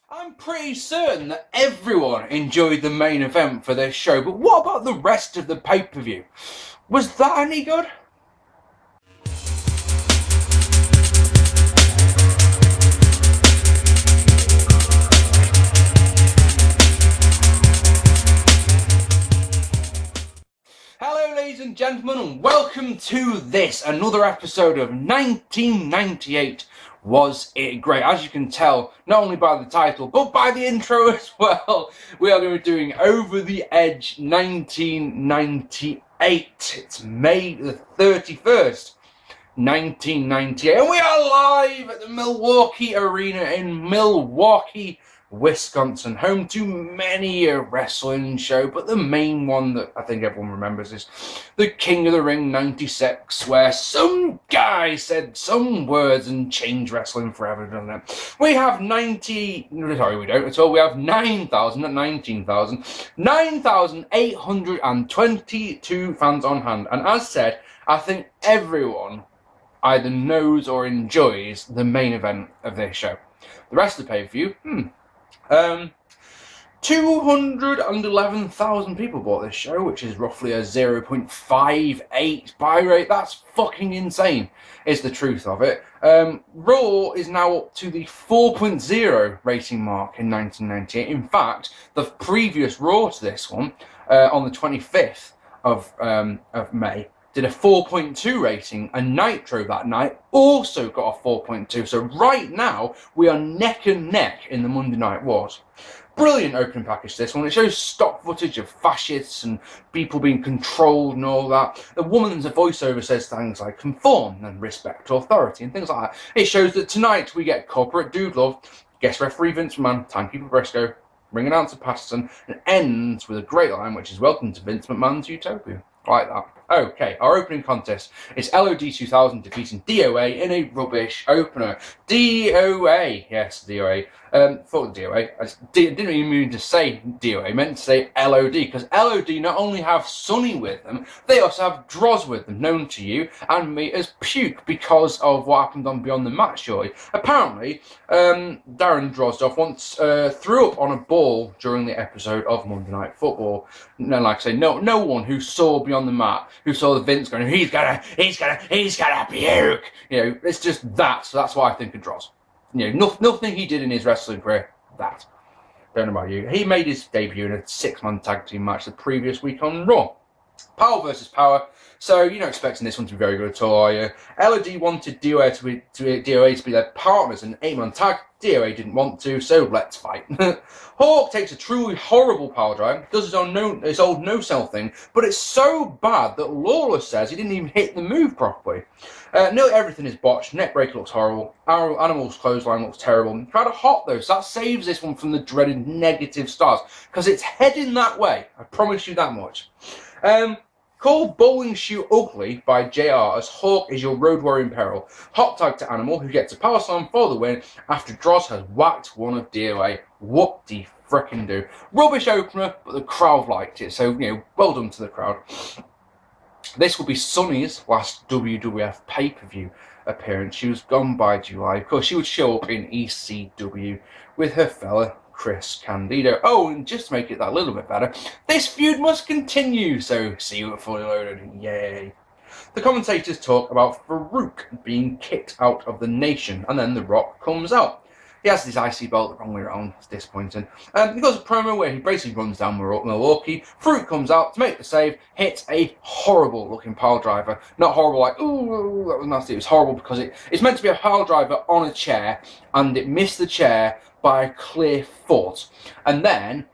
I'm pretty certain that everyone enjoyed the main event for this show, but what about the rest of the pay-per-view? Was that any good? Hello ladies and gentlemen, and welcome to this, another episode of 1998 Was It Great? As you can tell, not only by the title, but by the intro as well, we are going to be doing Over the Edge 1998. It's May the 31st, 1998, and we are live at the Milwaukee Arena in Milwaukee, Wisconsin, home to many a wrestling show, but the main one that I think everyone remembers is the King of the Ring 96, where some guy said some words and changed wrestling forever, doesn't it? We have 9,822 fans on hand, and as said, I think everyone either knows or enjoys the main event of this show. The rest of the pay-per-view, 211,000 people bought this show, which is roughly a 0.58 buy rate. That's fucking insane, is the truth of it. Raw is now up to the 4.0 rating mark in 1998. In fact, the previous Raw to this one, on the 25th of May, did a 4.2 rating, and Nitro that night also got a 4.2. So right now, we are neck and neck in the Monday Night Wars. Brilliant opening package, this one. It shows stock footage of fascists and people being controlled and all that. The woman's voiceover says things like conform and respect authority and things like that. It shows that tonight we get Corporate Dude Love, guest referee Vince McMahon, Timekeeper Briscoe, ring announcer Patterson, and ends with a great line, which is welcome to Vince McMahon's Utopia. Like that. Okay, our opening contest is LOD 2000 defeating DOA in a rubbish opener. DOA, yes, DOA. Fuck DOA. I didn't even mean to say DOA, I meant to say LOD, because LOD not only have Sonny with them, they also have Droz with them, known to you and me as Puke, because of what happened on Beyond the Match, surely. Apparently, Darren Drozdoff once threw up on a ball during the episode of Monday Night Football. No, like I say, no one who saw Beyond the Mat, who saw the Vince going, he's gonna puke. You know, it's just that, so that's why I think of Droz. You know, nothing he did in his wrestling career, that. Don't know about you. He made his debut in a 6-man tag team match the previous week on Raw. Power versus power. So you're not expecting this one to be very good at all, are you? LOD wanted DOA to be their partners in an 8-man tag. DOA didn't want to, so let's fight. Hawk takes a truly horrible power drive, does his old no-sell thing, but it's so bad that Lawless says he didn't even hit the move properly. Nearly everything is botched. Neckbreaker looks horrible. Animal's clothesline looks terrible. Kind of hot though, so that saves this one from the dreaded negative stars, because it's heading that way. I promise you that much. Called Bowling Shoe Ugly by JR, as Hawk is your road warrior in peril. Hot tag to Animal, who gets a power slam for the win after Droz has whacked one of DOA. Whoop-de frickin' do. Rubbish opener, but the crowd liked it, so, you know, well done to the crowd. This will be Sonny's last WWF pay-per-view appearance. She was gone by July. Of course, she would show up in ECW with her fella Chris Candido. Oh, and just to make it that little bit better, this feud must continue, so see you at Fully Loaded. Yay. The commentators talk about Farooq being kicked out of the Nation, and then The Rock comes out. He has his IC belt the wrong way around. It's disappointing. He does a promo where he basically runs down Milwaukee. Farooq comes out to make the save, hits a horrible looking pile driver. Not horrible like, ooh, that was nasty. It was horrible because it's meant to be a pile driver on a chair, and it missed the chair by a clear foot. And then,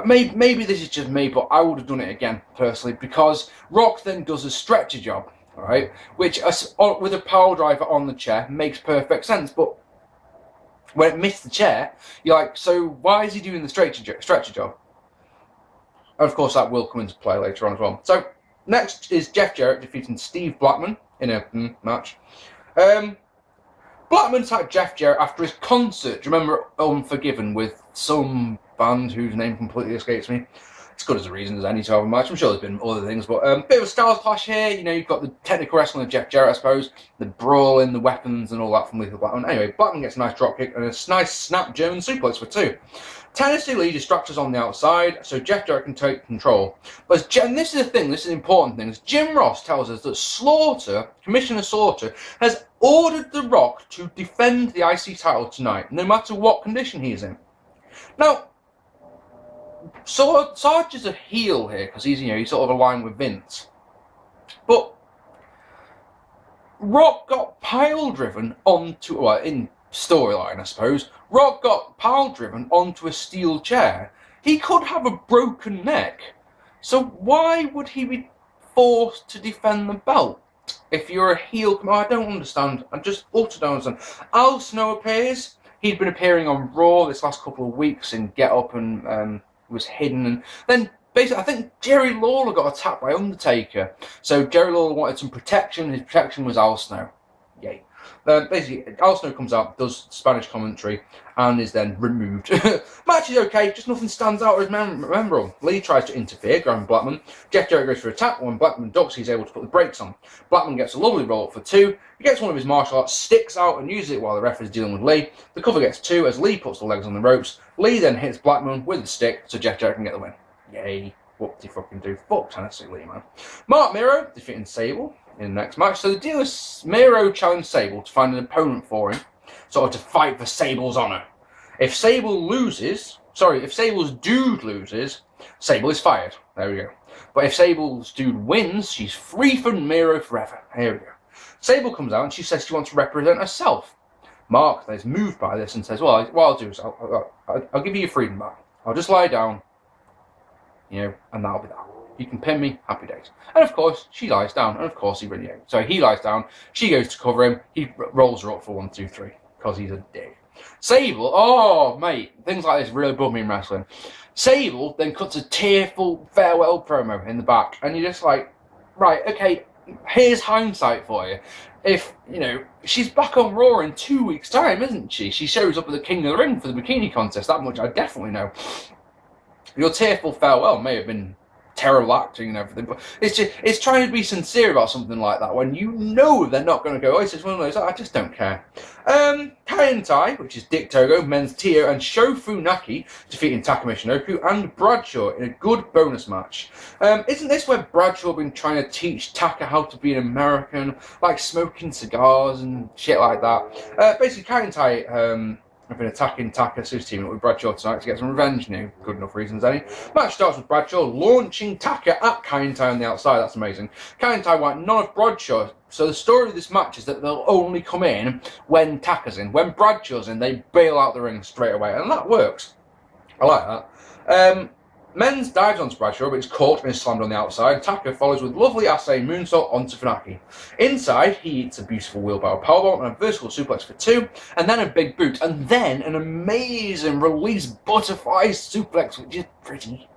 maybe this is just me, but I would have done it again, personally, because Rock then does a stretcher job, all right, which with a pile driver on the chair makes perfect sense, but when it missed the chair, you're like, so why is he doing the stretcher job? And of course, that will come into play later on as well. So, next is Jeff Jarrett defeating Steve Blackman in a match. Blackman attacked Jeff Jarrett after his concert. Do you remember Unforgiven with some band whose name completely escapes me? as good as a reason as any to have a match. I'm sure there's been other things, but bit of a styles clash here. You know, you've got the technical wrestling of Jeff Jarrett, I suppose, the brawling, the weapons, and all that from Lethal Blackman. Anyway, Blackman gets a nice dropkick and a nice snap German suplex for 2. Tennessee Lee distracts us on the outside, so Jeff Jarrett can take control. But and this is the thing, this is the important thing, is Jim Ross tells us that Slaughter, Commissioner Slaughter, has ordered The Rock to defend the IC title tonight, no matter what condition he's in. Now, Sarge is a heel here, because he's sort of aligned with Vince. But Rock got pile-driven onto, well, in storyline, I suppose, Rock got pile-driven onto a steel chair. He could have a broken neck. So why would he be forced to defend the belt? If you're a heel, I don't understand. I just also don't understand. Al Snow appears. He'd been appearing on Raw this last couple of weeks in Get Up and was hidden. And then basically, I think Jerry Lawler got attacked by Undertaker. So Jerry Lawler wanted some protection. His protection was Al Snow. Yay. Basically, Al Snow comes out, does Spanish commentary, and is then removed. Match is okay, just nothing stands out as memorable. Lee tries to interfere, grabbing Blackman. Jeff Jarrett goes for attack. When Blackman ducks, he's able to put the brakes on. Blackman gets a lovely roll up for 2. He gets one of his martial arts, sticks out, and uses it while the ref is dealing with Lee. The cover gets 2 as Lee puts the legs on the ropes. Lee then hits Blackman with the stick, so Jeff Jarrett can get the win. Yay. Whoop-de-fucking-do. Fuck Tennessee Lee, man. Marc Mero defeating Sable in the next match. So the deal is Mero challenged Sable to find an opponent for him, sort of to fight for Sable's honour. If Sable's dude loses, Sable is fired. There we go. But if Sable's dude wins, she's free from Mero forever. Here we go. Sable comes out and she says she wants to represent herself. Marc is moved by this and says, well, what I'll do is I'll give you your freedom back. I'll just lie down, and that'll be that. You can pin me, happy days. And of course, she lies down, and of course he really ain't. So he lies down, she goes to cover him, he rolls her up for 1, 2, 3, because he's a dick. Sable, oh mate, things like this really bug me in wrestling. Sable then cuts a tearful farewell promo in the back, and you're just like, right, okay, here's hindsight for you. If, she's back on Raw in 2 weeks' time, isn't she? She shows up at the King of the Ring for the bikini contest, that much I definitely know. Your tearful farewell may have been terrible acting and everything, but it's trying to be sincere about something like that when you know they're not going to go, it's just one of those, I just don't care. Kaientai, which is Dick Togo, Men's Tio, and Sho Funaki defeating Taka, Michinoku, and Bradshaw in a good bonus match. Isn't this where Bradshaw been trying to teach Taka how to be an American, like smoking cigars and shit like that? Basically, Kaientai I've been attacking Taka, so he's teaming up with Bradshaw tonight to get some revenge. Good enough reasons, any. Match starts with Bradshaw launching Taka at Kaientai on the outside. That's amazing. Kaientai wiped none of Bradshaw. So the story of this match is that they'll only come in when Taka's in. When Bradshaw's in, they bail out the ring straight away, and that works. I like that. Men's dives onto Bradshaw, but is caught and is slammed on the outside. Taka follows with lovely assay moonsault onto Funaki. Inside, he eats a beautiful wheelbarrow powerbomb and a vertical suplex for 2, and then a big boot, and then an amazing release butterfly suplex, which is pretty.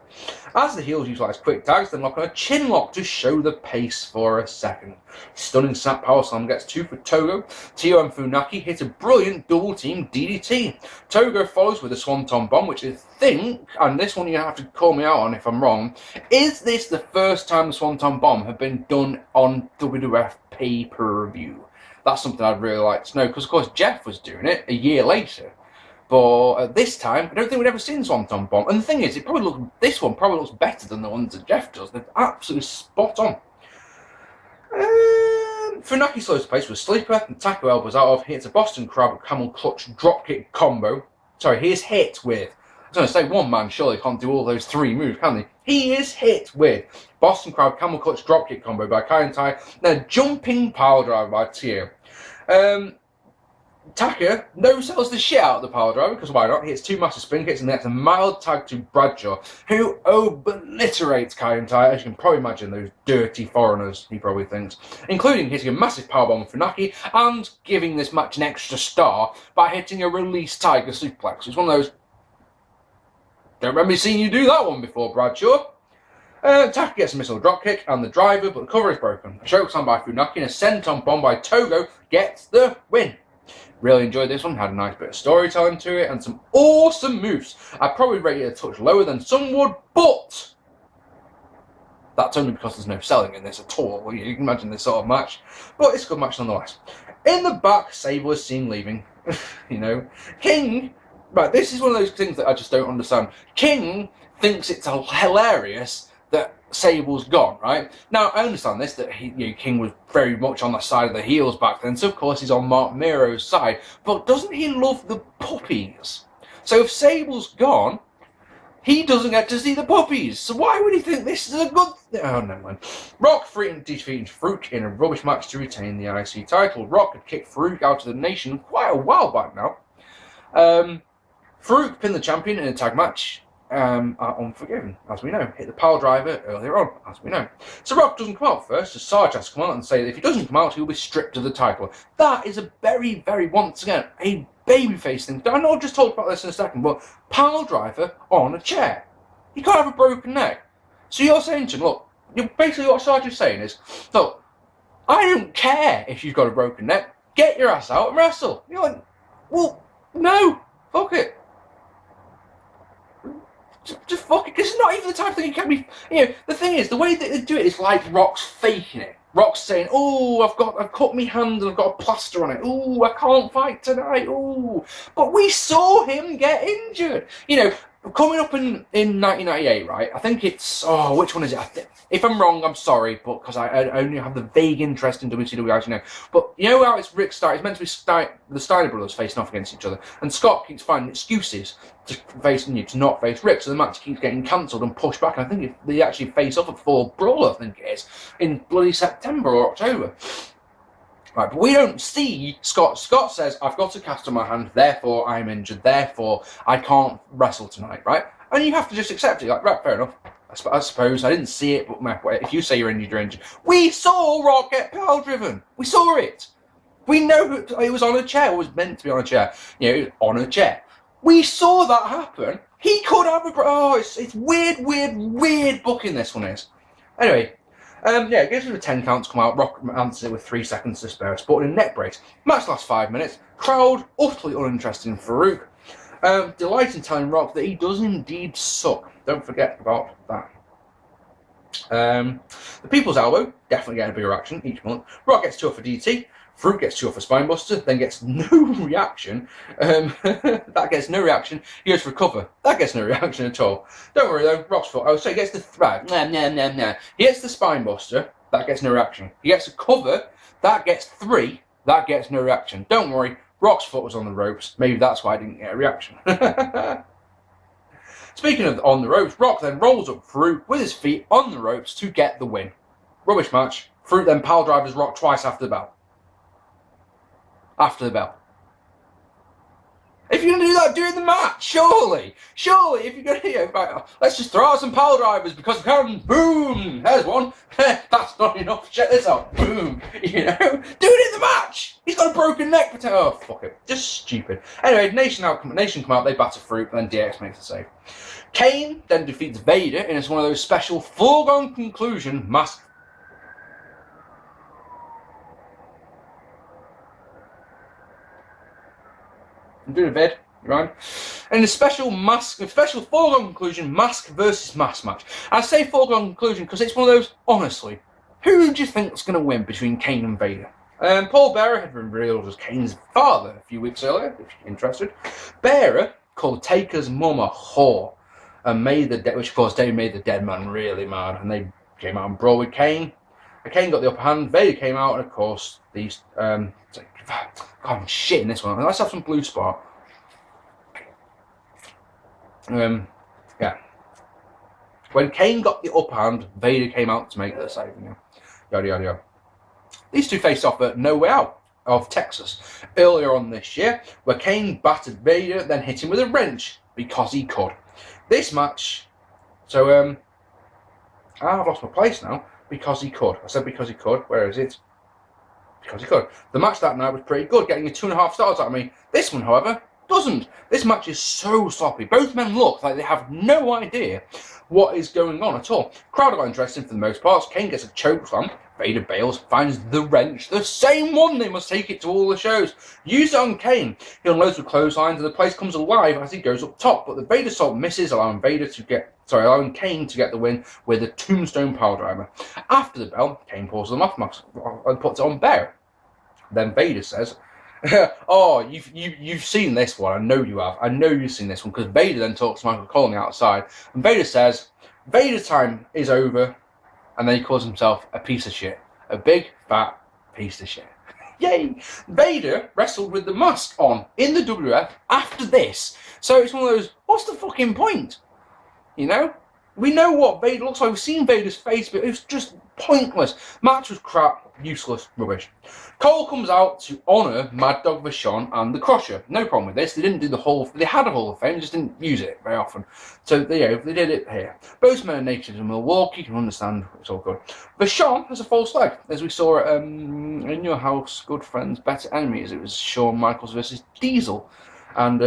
As the heels utilise quick tags, then lock on a chin lock to show the pace for a second. Stunning snap power slam gets 2 for Togo. Tio and Funaki hit a brilliant double team DDT. Togo follows with a swanton bomb, which I think, and this one you have to call me out on if I'm wrong, is this the first time the swanton bomb had been done on WWF pay-per-view? That's something I'd really like to know, because of course Jeff was doing it a year later. But at this time, I don't think we'd ever seen Swanton Bomb. And the thing is, this one probably looks better than the ones that Jeff does. They're absolutely spot on. Funaki slows the pace with a sleeper, and Taka elbows out of, hits a Boston Crab camel clutch dropkick combo. Sorry, he is hit with, I was going to say one man surely can't do all those 3 moves, can they? He is hit with Boston Crab camel clutch dropkick combo by Kaientai, then a jumping pile driver by Tio. Taka no-sells the shit out of the power driver, because why not? He hits 2 massive spin kicks and then a mild tag to Bradshaw, who obliterates Kaientai, as you can probably imagine, those dirty foreigners, he probably thinks, including hitting a massive powerbomb for Funaki and giving this match an extra star by hitting a release tiger suplex. It's one of those, don't remember seeing you do that one before, Bradshaw. Taka gets a missile dropkick and the driver, but the cover is broken. A chokeslam by Funaki and a senton bomb by Togo gets the win. Really enjoyed this one, had a nice bit of storytelling to it and some awesome moves. I'd probably rate it a touch lower than some would, but That's only because there's no selling in this at all. You can imagine this sort of match. But it's a good match nonetheless. In the back, Sable is seen leaving. You know, King, right, this is one of those things that I just don't understand. King thinks it's hilarious that Sable's gone, right? Now, I understand this, that King was very much on the side of the heels back then, so of course he's on Marc Mero's side, but doesn't he love the puppies? So if Sable's gone, he doesn't get to see the puppies, so why would he think this is a good thing? Oh, never mind. Rock defeated Farooq in a rubbish match to retain the IC title. Rock had kicked Farooq out of the Nation quite a while back now. Farooq pinned the champion in a tag match. Are Unforgiven, as we know. Hit the pile driver earlier on, as we know. So Rock doesn't come out first, so Sarge has to come out and say that if he doesn't come out, he'll be stripped of the title. That is a very, very, once again, a babyface thing. I know I've just talked about this in a second, but pile driver on a chair. You can't have a broken neck. So you're saying to him, look, basically what Sarge is saying is, look, I don't care if you've got a broken neck, get your ass out and wrestle. You're like, well, no, fuck it. Just fuck it, because it's not even the type of thing you can be. You know, the thing is, the way that they do it is like Rock's faking it. Rock's saying, "Oh, I've cut my hand and I've got a plaster on it. Oh, I can't fight tonight. Oh," but we saw him get injured. You know, coming up in 1998, right? I think it's which one is it? If I'm wrong, I'm sorry, but because I only have the vague interest in WCW, as you know. But you know how it's Rick Steiner? It's meant to be the Steiner brothers facing off against each other, and Scott keeps finding excuses to not face Rick, so the match keeps getting cancelled and pushed back. And I think they actually face off at Fall Brawl, I think it is, in bloody September or October. Right, but we don't see Scott. Scott says, I've got a cast on my hand, therefore I'm injured, therefore I can't wrestle tonight, right? And you have to just accept it. Like, right, fair enough. I suppose I didn't see it, but if you say you're injured, you're injured. We saw Rock get pile driven. We saw it. We know it was on a chair. It was meant to be on a chair. You know, on a chair. We saw that happen. He could have it's weird booking this one is. Anyway, it gives him a 10 count to come out. Rock answers it with 3 seconds to spare. Spotted a neck brace. Match lasts 5 minutes. Crowd utterly uninterested in Farooq. Delight in telling Rock that he does indeed suck. Don't forget about that. The People's Elbow, definitely getting a bigger action each month. Rock gets 2 off for DT. Farooq gets 2 off for Spinebuster, then gets no reaction. That gets no reaction. He goes for a cover. That gets no reaction at all. Don't worry though, Rock's fault. Oh, so he gets the He gets the Spinebuster. That gets no reaction. He gets a cover. That gets 3. That gets no reaction. Don't worry, Rock's foot was on the ropes. Maybe that's why I didn't get a reaction. Speaking of on the ropes, Rock then rolls up Farooq with his feet on the ropes to get the win. Rubbish match. Farooq then pile drives Rock twice after the bell. After the bell. If you're going to do that during the match, surely, if you're going to, right, let's just throw out some pile drivers because we can. Boom, there's one. That's not enough. Check this out. Boom, you know, do it in the match. He's got a broken neck. Oh, fuck it, just stupid. Anyway, Nation come out. They batter Farooq, and then DX makes the save. Kane then defeats Vader, and it's one of those special foregone conclusion mask. I'm doing a vid, right? And a special foregone conclusion, mask versus mask match. I say foregone conclusion because it's one of those, honestly, who do you think is going to win between Kane and Vader? Paul Bearer had been revealed as Kane's father a few weeks earlier, if you're interested. Bearer called Taka's mum a whore, and which of course Dave made the dead man really mad, and they came out and brawled with Kane. Kane got the upper hand, Vader came out, and of course, these, God, I'm shit in this one. Let's have some blue spot. Yeah. When Kane got the upper hand, Vader came out to make the save. Yada, yada, yada. These two faced off at No Way Out of Texas earlier on this year, where Kane battered Vader, then hit him with a wrench because he could. This match, so, I've lost my place now. Because he could. I said because he could. Where is it? Because he could. The match that night was pretty good, getting a 2.5 stars out of me. This one, however, doesn't. This match is so sloppy. Both men look like they have no idea what is going on at all. Crowd are interesting for the most part. Kane gets a choke slam. Vader bails, finds the wrench, the same one. They must take it to all the shows. Use it on Kane. He unloads with clotheslines, and the place comes alive as he goes up top. But the Vader assault misses, allowing Kane to get the win with a tombstone piledriver. After the bell, Kane pulls them off and puts it on Mero. Then Vader says, "Oh, you've seen this one. I know you have. I know you've seen this one." Because Vader then talks to Michael Cole outside, and Vader says, "Vader time is over." And then he calls himself a piece of shit. A big, fat piece of shit. Yay! Vader wrestled with the mask on in the WWF after this. So it's one of those, what's the fucking point? You know? We know what Vader looks like. We've seen Vader's face, but it was just pointless. Match was crap, useless, rubbish. Cole comes out to honour Mad Dog Vachon and the Crusher. No problem with this. They didn't do the whole. They had a Hall of Fame, just didn't use it very often. So they did it here. Both men are natives of Milwaukee. You can understand it's all good. Vachon has a false leg, as we saw at In Your House, Good Friends, Better Enemies. It was Shawn Michaels versus Diesel, and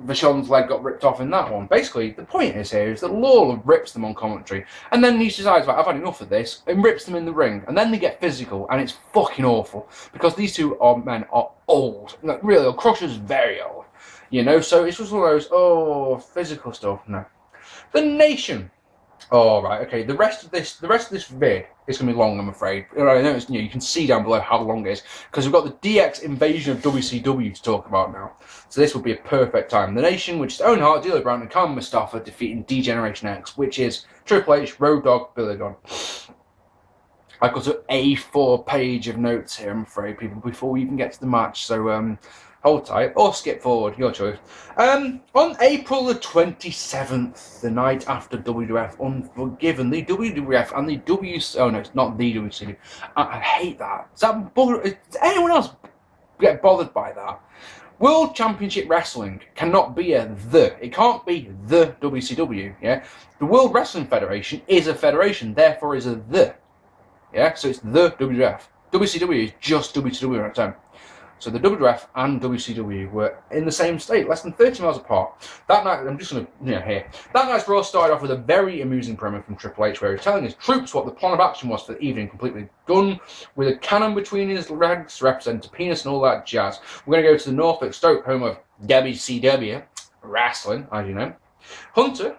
Vachon's leg got ripped off in that one. Basically, the point is that Lawler rips them on commentary, and then he decides, like, I've had enough of this, and rips them in the ring, and then they get physical, and it's fucking awful, because these two men are old. Like, really, Crusher's very old, you know, so it's just one of those, physical stuff, no. The Nation. Oh, right, okay, the rest of this vid is going to be long, I'm afraid. I know it's, you can see down below how long it is, because we've got the DX invasion of WCW to talk about now. So this would be a perfect time. The Nation, which is Owen Hart, D'Lo Brown, and Khan Mustafa defeating D-Generation X, which is Triple H, Road Dogg, Billy Gunn. I've got an A4 page of notes here, I'm afraid, people, before we even get to the match, so hold tight, or skip forward, your choice. On April the 27th, the night after WWF Unforgiven, the WWF and the oh no, it's not the WCW. I hate that. Does anyone else get bothered by that? World Championship Wrestling cannot be it can't be the WCW, yeah? The World Wrestling Federation is a federation, therefore is yeah? So it's the WWF. WCW is just WCW at the time. So the WWF and WCW were in the same state, less than 30 miles apart. That night, I'm just going to, here. That night's Raw started off with a very amusing promo from Triple H, where he was telling his troops what the plan of action was for the evening, completely done, with a cannon between his legs to represent a penis and all that jazz. We're going to go to the Norfolk Stoke, home of WCW, wrestling, as you know. Hunter,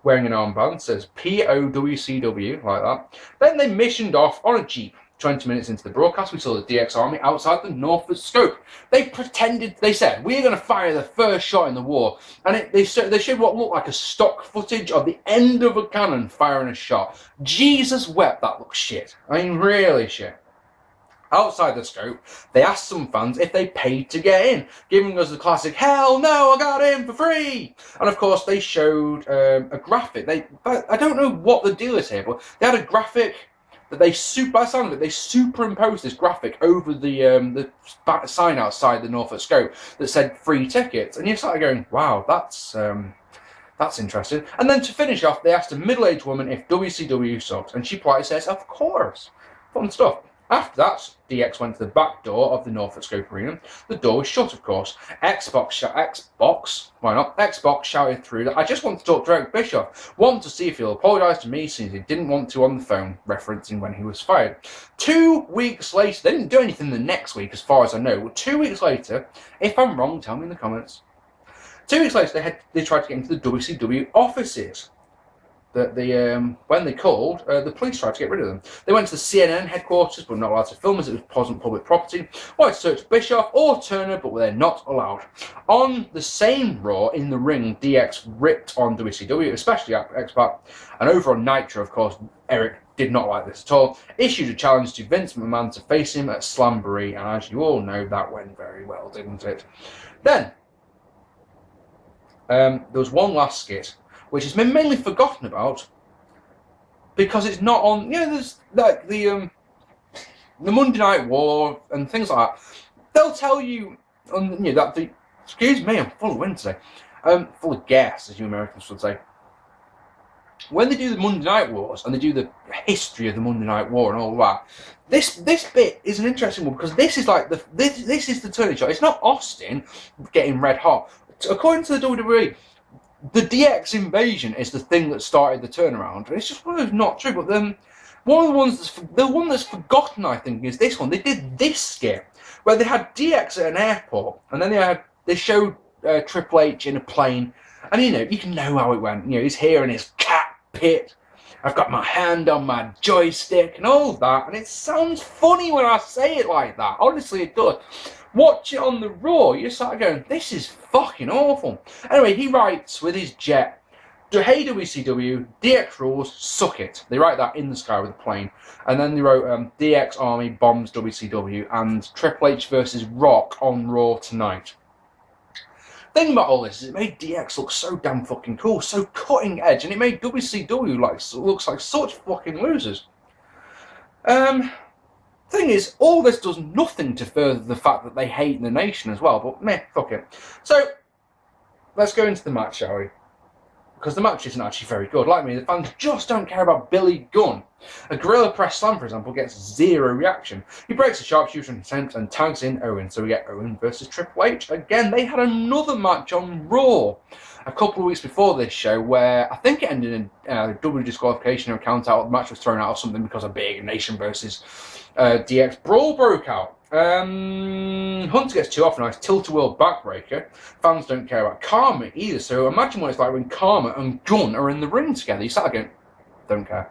wearing an armband, says POWCW, like that. Then they missioned off on a Jeep. 20 minutes into the broadcast, we saw the DX Army outside the Norfolk Stoke. They said, we're going to fire the first shot in the war. And they showed what looked like a stock footage of the end of a cannon firing a shot. Jesus wept, that looks shit. I mean, really shit. Outside the Stoke, they asked some fans if they paid to get in, giving us the classic, hell no, I got in for free! And of course, they showed a graphic. I don't know what the deal is here, but they had a graphic that by the sound of it, they superimposed this graphic over the sign outside the Norfolk Scope that said free tickets, and you started going, wow, that's interesting. And then to finish off, they asked a middle-aged woman if WCW sucks, and she politely says, of course. Fun stuff. After that, DX went to the back door of the Norfolk Scope Arena. The door was shut, of course. Xbox shouted through that I just want to talk to Eric Bischoff. Want to see if he'll apologise to me since he didn't want to on the phone, referencing when he was fired. 2 weeks later, they didn't do anything the next week as far as I know, but 2 weeks later, if I'm wrong, tell me in the comments. 2 weeks later, they tried to get into the WCW offices. When they called, the police tried to get rid of them. They went to the CNN headquarters, but not allowed to film as it was public property. Wanted to search Bischoff or Turner, but they're not allowed. On the same Raw, in the ring, DX ripped on WCW, especially X-Pac, and over on Nitro, of course, Eric did not like this at all. Issued a challenge to Vince McMahon to face him at Slamboree, and as you all know, that went very well, didn't it? Then, there was one last skit, which has been mainly forgotten about because it's not on. There's like the Monday Night War and things like that. They'll tell you on that the. Excuse me, I'm full of wind today. Full of gas, as you Americans would say. When they do the Monday Night Wars and they do the history of the Monday Night War and all that, this bit is an interesting one because this is like this is the turning shot. It's not Austin getting red hot. According to the WWE, the DX invasion is the thing that started the turnaround. It's just one of those not true. But then The one that's forgotten, I think, is this one. They did this skit where they had DX at an airport, and then they showed Triple H in a plane, and you can know how it went. He's here in his cockpit. I've got my hand on my joystick and all that, and it sounds funny when I say it like that. Honestly, it does. Watch it on the Raw, you start going, this is fucking awful. Anyway, he writes with his jet, "Hey WCW, DX rules, suck it." They write that in the sky with a plane. And then they wrote DX Army bombs WCW and Triple H versus Rock on Raw tonight. The thing about all this is it made DX look so damn fucking cool, so cutting edge, and it made WCW looks like such fucking losers. Thing is, all this does nothing to further the fact that they hate the Nation as well, but meh, fuck it. So, let's go into the match, shall we? Because the match isn't actually very good. Like me, the fans just don't care about Billy Gunn. A gorilla press slam, for example, gets zero reaction. He breaks a sharpshooter and tags in Owen, so we get Owen versus Triple H. Again, they had another match on Raw a couple of weeks before this show where I think it ended in double disqualification or count out. The match was thrown out or something because a big Nation versus DX brawl broke out. Hunter gets too off a nice tilt-a-whirl backbreaker. Fans don't care about Karma either, so imagine what it's like when Karma and Gunn are in the ring together. You start going, don't care.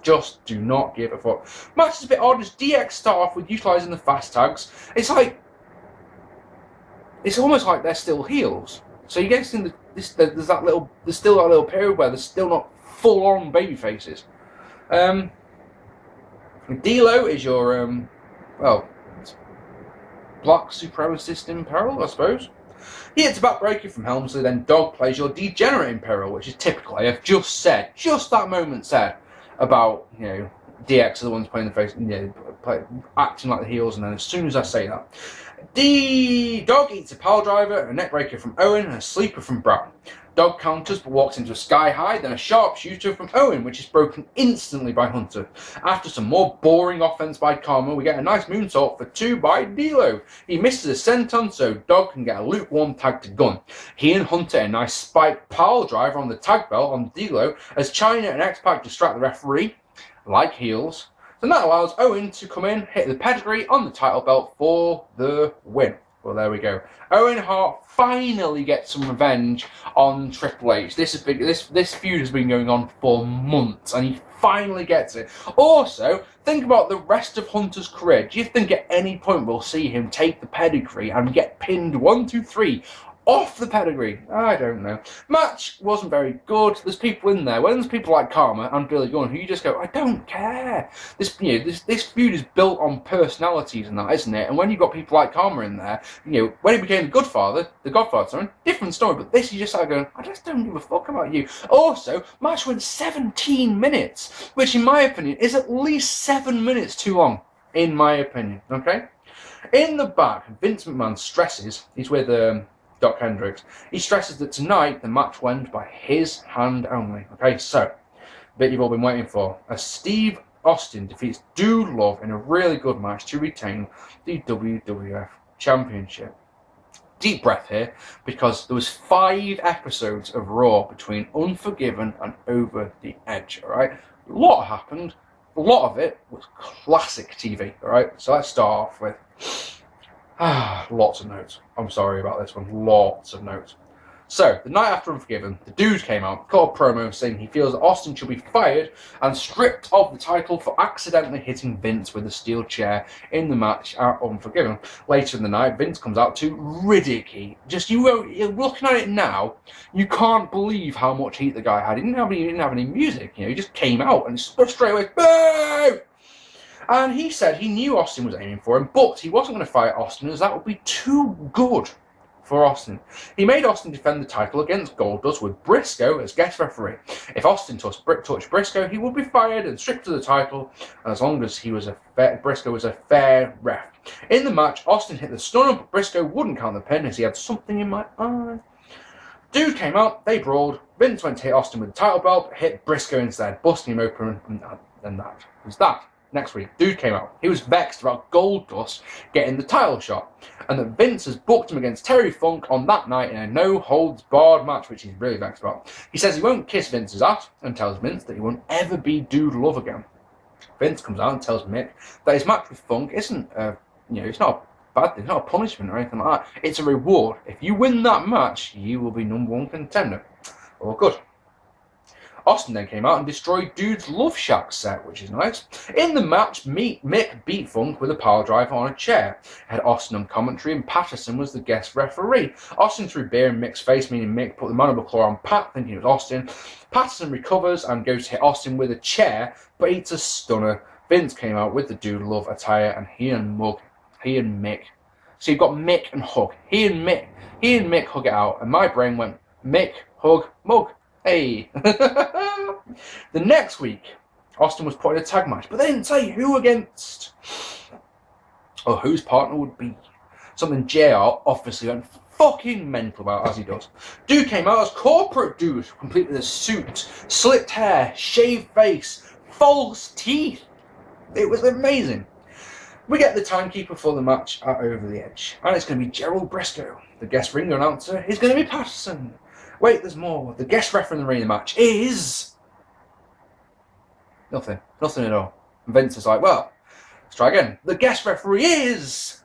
Just do not give a fuck. Match is a bit odd as DX start off with utilising the fast tags. It's almost like they're still heels. So you get in there's still that little period where they're still not full-on baby faces. D'Lo is your black supremacist in peril, I suppose. He hits a backbreaker from Helmsley, then Dog plays your degenerate in peril, which is typical. I have just that moment said about, DX are the ones playing the face, acting like the heels, and then as soon as I say that, Dog eats a pile driver, a neckbreaker from Owen, and a sleeper from Brown. Dog counters but walks into a sky high, then a sharpshooter from Owen, which is broken instantly by Hunter. After some more boring offense by Karma, we get a nice moonsault for 2 by D'Lo. He misses a senton, so Dog can get a lukewarm tag to Gunn. He and Hunter a nice spike pile driver on the tag belt on D'Lo as Chyna and X-Pac distract the referee, like heels. And that allows Owen to come in, hit the pedigree on the title belt for the win. Well, there we go. Owen Hart finally gets some revenge on Triple H. This feud has been going on for months, and he finally gets it. Also, think about the rest of Hunter's career. Do you think at any point we'll see him take the pedigree and get pinned 1, 2, 3 off the pedigree? I don't know. Match wasn't very good. There's people in there. When there's people like Karma and Billy Gunn who you just go, I don't care. This feud is built on personalities and that, isn't it? And when you've got people like Karma in there, when he became the Godfather, different story. But this, you just start going, I just don't give a fuck about you. Also, match went 17 minutes, which in my opinion is at least 7 minutes too long. In my opinion, okay? In the back, Vince McMahon stresses, he's with Doc Hendricks. He stresses that tonight the match went by his hand only. Okay, so, the bit you've all been waiting for. As Steve Austin defeats Dude Love in a really good match to retain the WWF Championship. Deep breath here, because there was 5 episodes of Raw between Unforgiven and Over the Edge, alright? A lot happened. A lot of it was classic TV, alright? So let's start off with... lots of notes. I'm sorry about this one. Lots of notes. So, the night after Unforgiven, the Dude came out, cut a promo saying he feels that Austin should be fired and stripped of the title for accidentally hitting Vince with a steel chair in the match at Unforgiven. Later in the night, Vince comes out to ridicule. You're looking at it now, you can't believe how much heat the guy had. He didn't have any music. He just came out and straight away, boo! And he said he knew Austin was aiming for him, but he wasn't going to fight Austin as that would be too good for Austin. He made Austin defend the title against Goldust with Briscoe as guest referee. If Austin touched Briscoe, he would be fired and stripped of the title as long as Briscoe was a fair ref. In the match, Austin hit the stunner, but Briscoe wouldn't count the pin as he had something in my eye. Dude came out, they brawled. Vince went to hit Austin with the title belt, but hit Briscoe instead, busting him open, and that was that. Next week, Dude came out. He was vexed about Goldust getting the title shot, and that Vince has booked him against Terry Funk on that night in a no-holds-barred match, which he's really vexed about. He says he won't kiss Vince's ass, and tells Vince that he won't ever be Dude Love again. Vince comes out and tells Mick that his match with Funk isn't, it's not a bad thing, it's not a punishment or anything like that. It's a reward. If you win that match, you will be #1 contender. All good. Austin then came out and destroyed Dude's Love Shack set, which is nice. In the match, Mick beat Funk with a pile driver on a chair. Had Austin on commentary and Patterson was the guest referee. Austin threw beer in Mick's face, meaning Mick put the mandible claw on Pat, thinking it was Austin. Patterson recovers and goes to hit Austin with a chair, but eats a stunner. Vince came out with the Dude Love attire, and he and Mick. So you've got Mick and Hug. He and Mick hug it out, and my brain went, Mick, hug, mug. Hey. The next week, Austin was put in a tag match, but they didn't say who against or whose partner would be. Something JR obviously went fucking mental about, as he does. Dude came out as corporate Dude, complete with a suit, slicked hair, shaved face, false teeth. It was amazing. We get the timekeeper for the match at Over the Edge, and it's going to be Gerald Briscoe. The guest ring announcer is going to be Patterson. Wait, there's more. The guest ref in the ring of the match is nothing at all. And Vince is like, well, let's try again. The guest referee is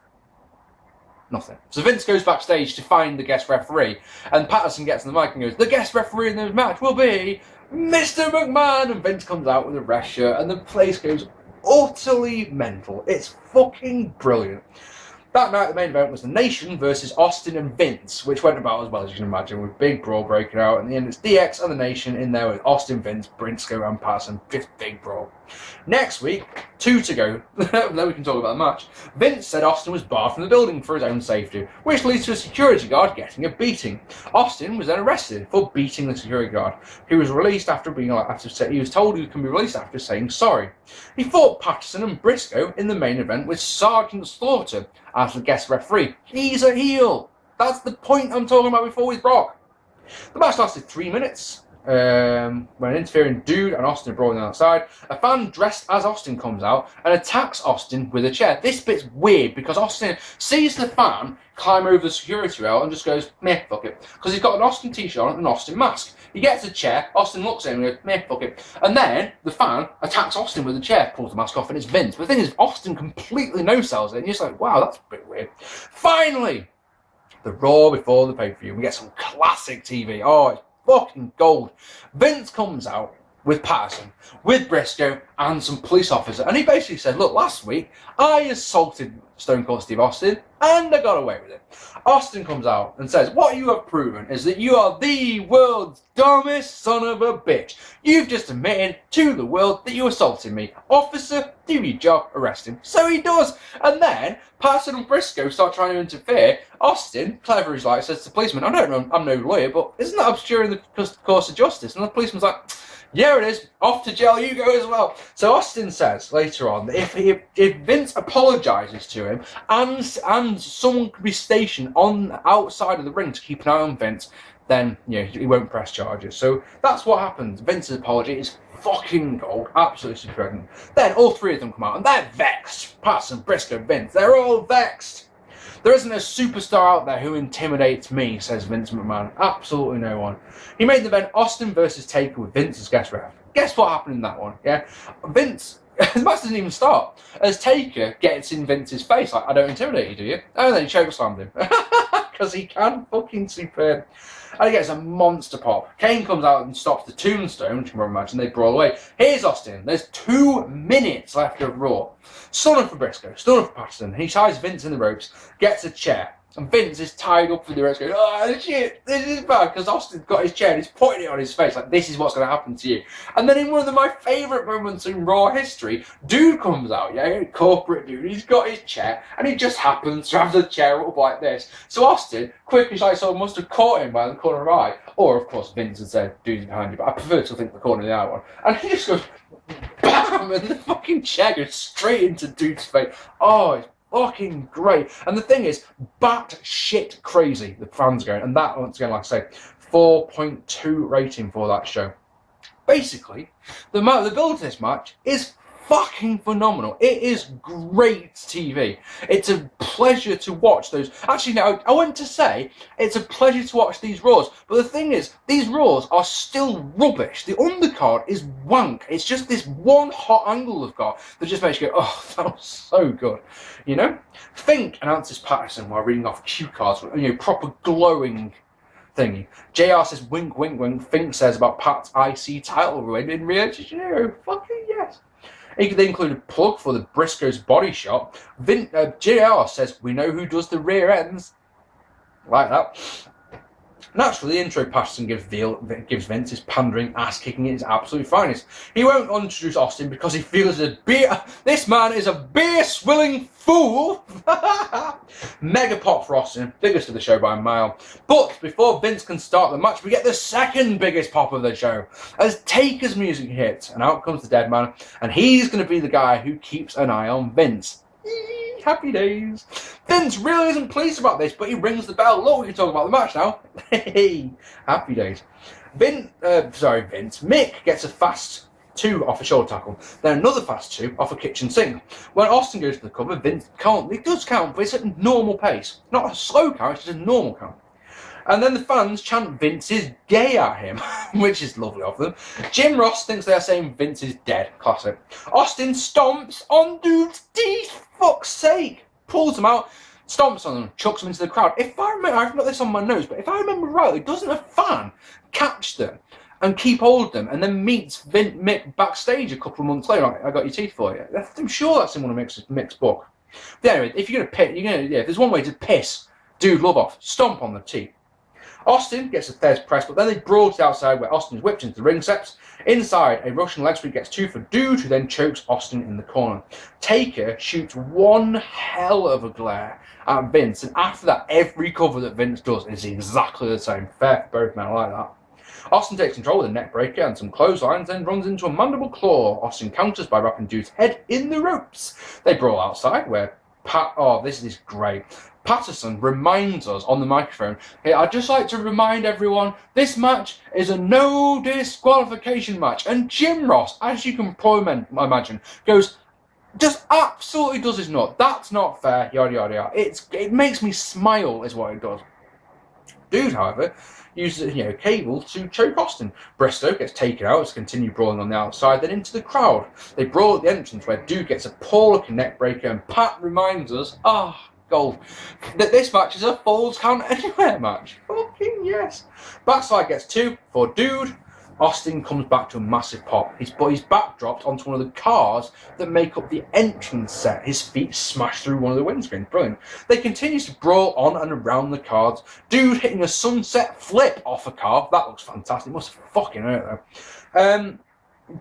nothing. So Vince goes backstage to find the guest referee, and Patterson gets on the mic and goes, the guest referee in the match will be Mr. McMahon. And Vince comes out with a red shirt, and the place goes utterly mental. It's fucking brilliant. That night, the main event was the Nation versus Austin and Vince, which went about as well as you can imagine, with big brawl breaking out. In the end, it's DX and the Nation in there with Austin, Vince, Briscoe, and Patterson. Just big brawl. Next week, 2 to go. Then we can talk about the match. Vince said Austin was barred from the building for his own safety, which leads to a security guard getting a beating. Austin was then arrested for beating the security guard. He was released after he was told he can be released after saying sorry. He fought Patterson and Briscoe in the main event with Sergeant Slaughter as the guest referee. He's a heel. That's the point I'm talking about before with Brock. The match lasted 3 minutes. When an interfering Dude and Austin are brawling outside, a fan dressed as Austin comes out and attacks Austin with a chair. This bit's weird because Austin sees the fan climb over the security rail and just goes, meh, fuck it. Because he's got an Austin t-shirt on and an Austin mask. He gets a chair, Austin looks at him and goes, meh, fuck it. And then the fan attacks Austin with a chair, pulls the mask off, and it's Vince. But the thing is, Austin completely no-sells it, and you're just like, wow, that's a bit weird. Finally, the Raw before the pay-per-view. We get some classic TV. Oh, it's fucking gold. Vince comes out with Patterson, with Briscoe, and some police officer, and he basically said, look, last week I assaulted Stone Cold Steve Austin and I got away with it. Austin comes out and says, what you have proven is that you are the world's dumbest son of a bitch. You've just admitted to the world that you assaulted me. Officer, do your job, arrest him. So he does. And then Patterson and Briscoe start trying to interfere. Austin, clever as like, says to the policeman, I don't know, I'm no lawyer, but isn't that obscuring the course of justice? And the policeman's like, yeah, it is. Off to jail you go as well. So Austin says later on that if Vince apologises to him and someone could be stationed on outside of the ring to keep an eye on Vince, then he won't press charges. So that's what happens. Vince's apology is fucking gold, absolutely superb. Then all 3 of them come out and they're vexed. Patterson, Briscoe, Vince, they're all vexed. There isn't a superstar out there who intimidates me, says Vince McMahon. Absolutely no one. He made the event Austin versus Taka with Vince as guest ref. Guess what happened in that one? Yeah, Vince, the match doesn't even start. As Taka gets in Vince's face, like, I don't intimidate you, do you? And then he chokeslammed him. Because he can fucking superb. And he gets a monster pop. Kane comes out and stops the tombstone, which you can imagine, they brawl away. Here's Austin. There's 2 minutes left of Raw. Stunner for Briscoe, stunner for Patterson. He ties Vince in the ropes, gets a chair. And Vince is tied up with the ropes going, oh shit, this is bad. Because Austin's got his chair and he's pointing it on his face like, this is what's going to happen to you. And then in one of my favourite moments in Raw history, Dude comes out, corporate Dude. He's got his chair and he just happens to have the chair up like this. So Austin, quick as like someone must have caught him by the corner of the eye. Or of course Vince had said, Dude's behind you, but I prefer to think the corner of the eye one. And he just goes, bam, and the fucking chair goes straight into Dude's face. Oh, it's fucking great. And the thing is, bat shit crazy, the fans going. And that, once again, like I say, 4.2 rating for that show. Basically, the build of this match is fucking phenomenal. It is great TV. It's a pleasure to watch those. Actually, no, I want to say it's a pleasure to watch these Raws. But the thing is, these Raws are still rubbish. The undercard is wank. It's just this one hot angle they've got that just makes you go, oh, that was so good. You know? Fink announces Patterson while reading off cue cards, you know, proper glowing thingy. JR says wink, wink, wink. Fink says about Pat's IC title win in Rio de Janeiro. Fucking yes. They include a plug for the Briscoe's body shot. JR says we know who does the rear ends. Like that. Naturally, the intro Patterson gives Vince his pandering, ass-kicking at his absolute finest. He won't introduce Austin because he feels this man is a beer-swilling fool. Mega pop for Austin, biggest of the show by a mile. But before Vince can start the match, we get the second biggest pop of the show. As Taker's music hits, and out comes the dead man, and he's going to be the guy who keeps an eye on Vince. Happy days. Vince really isn't pleased about this, but he rings the bell. Look, we can talk about the match now. Hey, happy days. Mick gets a fast 2 off a shoulder tackle, then another fast 2 off a kitchen sink. When Austin goes to the cover, Vince can't. It does count, but it's at normal pace. Not a slow count, it's just a normal count. And then the fans chant Vince is gay at him, which is lovely of them. Jim Ross thinks they are saying Vince is dead. Classic. Austin stomps on dude's teeth. Fuck's sake. Pulls them out, stomps on them, chucks them into the crowd. If I remember, I've got this on my notes, but if I remember rightly, doesn't a fan catch them and keep hold of them and then meets Mick backstage a couple of months later? Like, I got your teeth for you. I'm sure that's in one of Mick's book. But anyway, if you're going to piss, if there's one way to piss dude love off, stomp on the teeth. Austin gets a Thez press, but then they brawl to the outside where Austin is whipped into the ring steps. Inside, a Russian leg sweep gets 2 for Dude, who then chokes Austin in the corner. Taker shoots one hell of a glare at Vince, and after that, every cover that Vince does is exactly the same. Fair for both men, I like that. Austin takes control with a neck breaker and some clotheslines, then runs into a mandible claw. Austin counters by wrapping Dude's head in the ropes. They brawl outside where this is great. Patterson reminds us on the microphone, hey, I'd just like to remind everyone, this match is a no disqualification match. And Jim Ross, as you can probably imagine, goes, just absolutely does his nut. That's not fair, yada yada yada. It makes me smile is what it does. Dude, however, uses cable to choke Austin. Briscoe gets taken out to continue brawling on the outside, then into the crowd. They brawl at the entrance where Dude gets a poor-looking neck breaker, and Pat reminds us, gold, that this match is a Falls Count Anywhere match. Fucking yes. Backslide gets 2 for Dude. Austin comes back to a massive pop. His back dropped onto one of the cars that make up the entrance set. His feet smashed through one of the windscreens. Brilliant. They continue to brawl on and around the cars. Dude hitting a sunset flip off a car. That looks fantastic. Must fucking hurt though.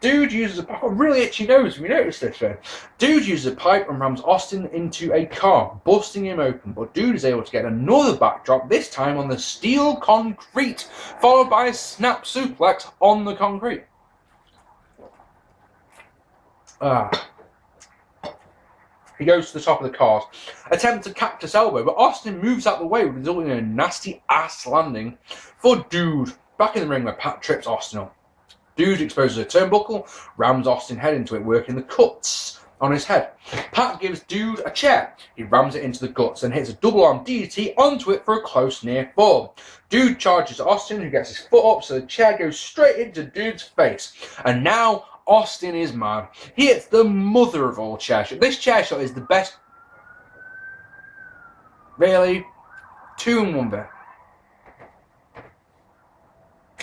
Dude uses a really itchy nose. Have you noticed this? Dude uses a pipe and rams Austin into a car, busting him open. But Dude is able to get another backdrop, this time on the steel concrete, followed by a snap suplex on the concrete. He goes to the top of the cars, attempts a cactus elbow, but Austin moves out the way, resulting in a nasty ass landing for Dude. Back in the ring where Pat trips Austin up. Dude exposes a turnbuckle, rams Austin's head into it, working the cuts on his head. Pat gives Dude a chair. He rams it into the guts and hits a double-arm DDT onto it for a close near fall. Dude charges Austin, who gets his foot up, so the chair goes straight into Dude's face. And now Austin is mad. He hits the mother of all chair shots. This chair shot is the best. Really? 2 in 1 bit.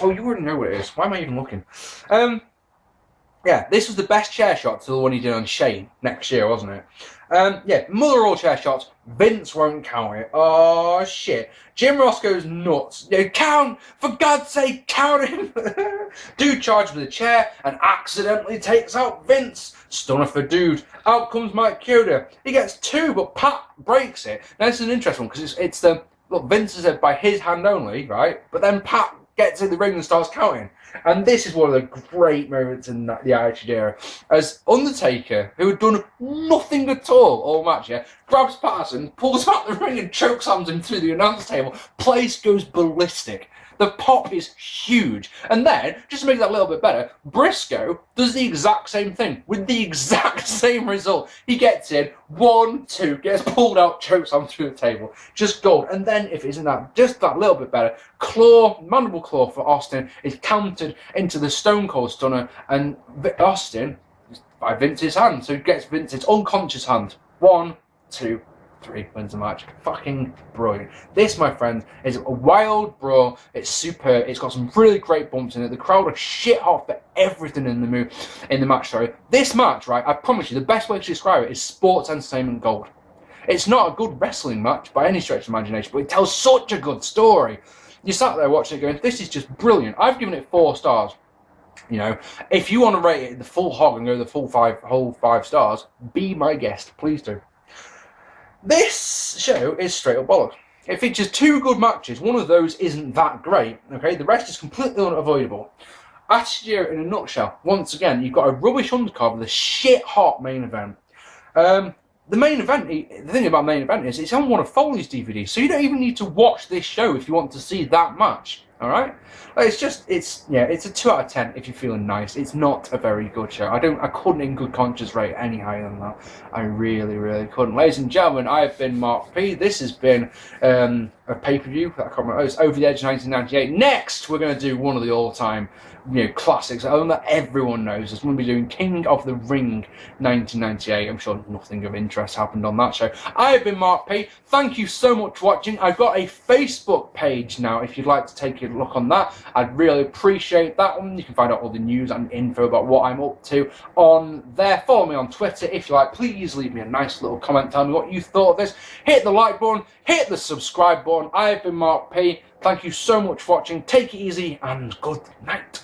Oh, you already know what it is. Why am I even looking? Yeah, this was the best chair shot to the one he did on Shane next year, wasn't it? Yeah, mother of all chair shots. Vince won't count it. Oh, shit. Jim Ross goes nuts. Count! For God's sake, count him! Dude charges with a chair and accidentally takes out Vince. Stunner for Dude. Out comes Mike Kyoto. He gets 2, but Pat breaks it. Now, this is an interesting one, because it's the... Look, Vince is by his hand only, right? But then Pat gets in the ring and starts counting. And this is one of the great moments in the Attitude Era. As Undertaker, who had done nothing at all match, grabs Patterson, pulls out the ring and chokeslams him through the announce table. Place goes ballistic. The pop is huge. And then, just to make that a little bit better, Briscoe does the exact same thing with the exact same result. He gets in, 1, 2, gets pulled out, chokes on through the table. Just gold. And then, if it isn't that, just that little bit better, mandible claw for Austin is countered into the Stone Cold Stunner, and Austin, by Vince's hand, so he gets Vince's unconscious hand. 1, 2, 3, wins the match. Fucking brilliant. This, my friend, is a wild brawl. It's superb. It's got some really great bumps in it. The crowd are shit hot for everything in the match. Sorry, this match, right? I promise you, the best way to describe it is sports entertainment gold. It's not a good wrestling match by any stretch of imagination, but it tells such a good story. You sat there watching it going, this is just brilliant. I've given it 4 stars. You know, if you want to rate it the full hog and go the whole 5 stars, be my guest, please do. This show is straight up bollocks. It features 2 good matches. One of those isn't that great. Okay, the rest is completely unavoidable. Attitude Era in a nutshell. Once again, you've got a rubbish undercard with a shit hot main event. The main event, the thing about main event is it's on one of Foley's DVDs, so you don't even need to watch this show if you want to see that match. All right, it's a 2 out of 10 if you're feeling nice. It's not a very good show. I couldn't in good conscience rate any higher than that. I really, really couldn't. Ladies and gentlemen, I have been Mark P. This has been a pay-per-view. I can't remember. It's Over the Edge 1998. Next, we're going to do one of the all-time, classics. I that everyone knows. It's going to be doing King of the Ring 1998. I'm sure nothing of interest happened on that show. I have been Mark P. Thank you so much for watching. I've got a Facebook page now. If you'd like to take a look on that, I'd really appreciate that one. You can find out all the news and info about what I'm up to on there. Follow me on Twitter if you like. Please leave me a nice little comment. Tell me what you thought of this. Hit the like button. Hit the subscribe button. I have been Mark P. Thank you so much for watching. Take it easy and good night.